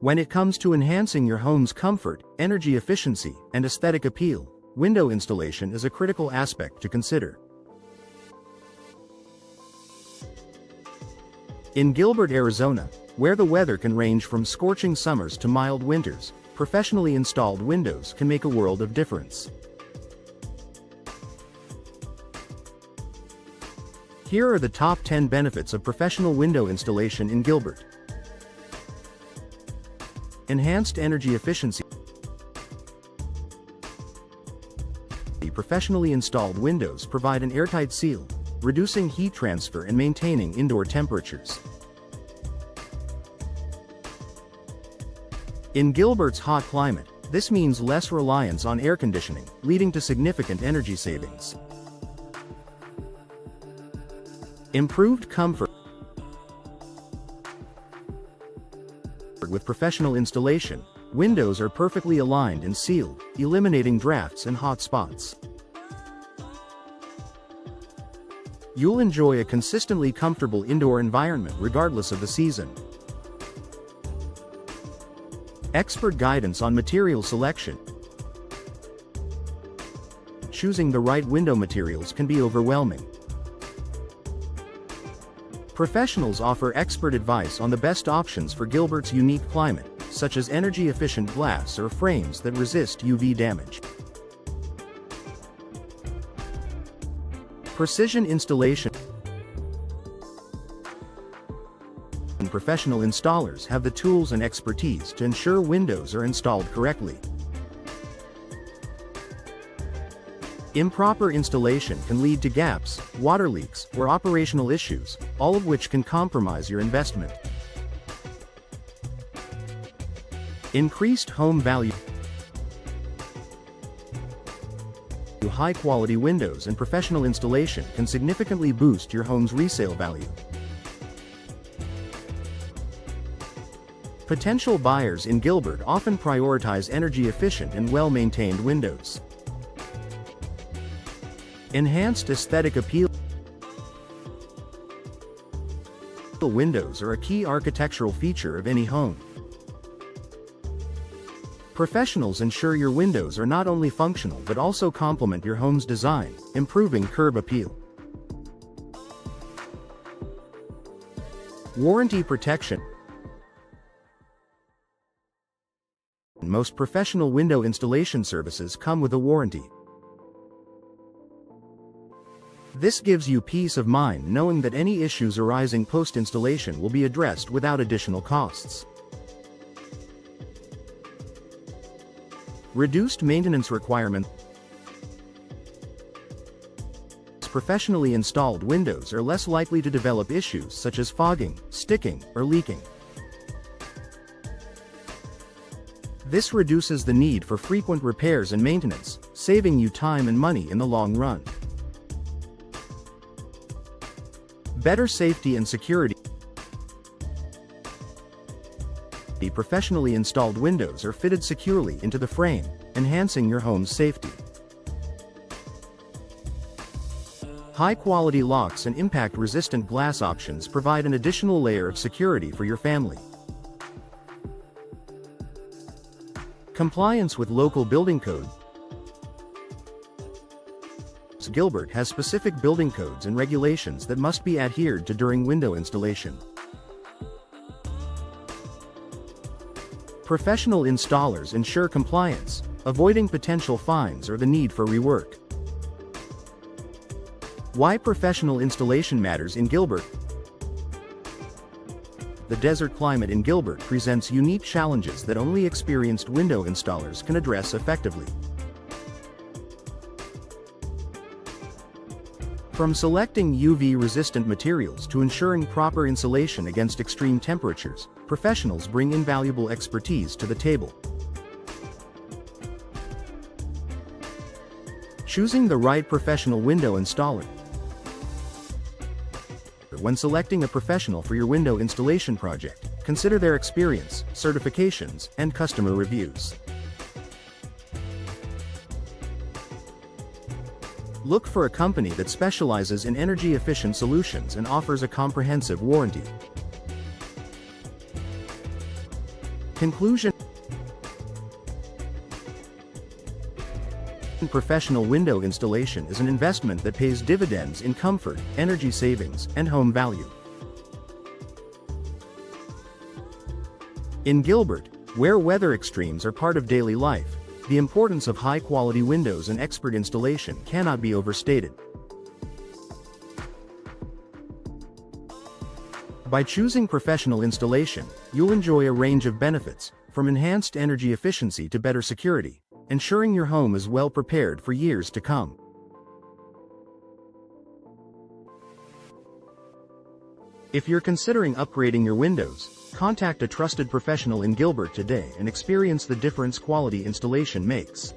When it comes to enhancing your home's comfort, energy efficiency, and aesthetic appeal, window installation is a critical aspect to consider. In Gilbert, Arizona, where the weather can range from scorching summers to mild winters, professionally installed windows can make a world of difference. Here are the top 10 benefits of professional window installation in Gilbert. Enhanced energy efficiency. Professionally installed windows provide an airtight seal, reducing heat transfer and maintaining indoor temperatures. In Gilbert's hot climate, this means less reliance on air conditioning, leading to significant energy savings. Improved comfort. With professional installation, windows are perfectly aligned and sealed, eliminating drafts and hot spots. You'll enjoy a consistently comfortable indoor environment regardless of the season. Expert guidance on material selection. Choosing the right window materials can be overwhelming. Professionals offer expert advice on the best options for Gilbert's unique climate, such as energy-efficient glass or frames that resist UV damage. Precision installation. Professional installers have the tools and expertise to ensure windows are installed correctly. Improper installation can lead to gaps, water leaks, or operational issues, all of which can compromise your investment. Increased home value. High-quality windows and professional installation can significantly boost your home's resale value. Potential buyers in Gilbert often prioritize energy-efficient and well-maintained windows. Enhanced aesthetic appeal. Windows are a key architectural feature of any home. Professionals ensure your windows are not only functional but also complement your home's design, improving curb appeal. Warranty protection. Most professional window installation services come with a warranty. This gives you peace of mind knowing that any issues arising post-installation will be addressed without additional costs. Reduced maintenance requirements. Professionally installed windows are less likely to develop issues such as fogging, sticking, or leaking. This reduces the need for frequent repairs and maintenance, saving you time and money in the long run. Better safety and security. The professionally installed windows are fitted securely into the frame, enhancing your home's safety. High-quality locks and impact-resistant glass options provide an additional layer of security for your family. Compliance with local building code. Gilbert has specific building codes and regulations that must be adhered to during window installation. Professional installers ensure compliance, avoiding potential fines or the need for rework. Why professional installation matters in Gilbert? The desert climate in Gilbert presents unique challenges that only experienced window installers can address effectively. From selecting UV-resistant materials to ensuring proper insulation against extreme temperatures, professionals bring invaluable expertise to the table. Choosing the right professional window installer. When selecting a professional for your window installation project, consider their experience, certifications, and customer reviews. Look for a company that specializes in energy-efficient solutions and offers a comprehensive warranty. Conclusion: professional window installation is an investment that pays dividends in comfort, energy savings, and home value. In Gilbert, where weather extremes are part of daily life, the importance of high-quality windows and expert installation cannot be overstated. By choosing professional installation, you'll enjoy a range of benefits, from enhanced energy efficiency to better security, ensuring your home is well prepared for years to come. If you're considering upgrading your windows, contact a trusted professional in Gilbert today and experience the difference quality installation makes.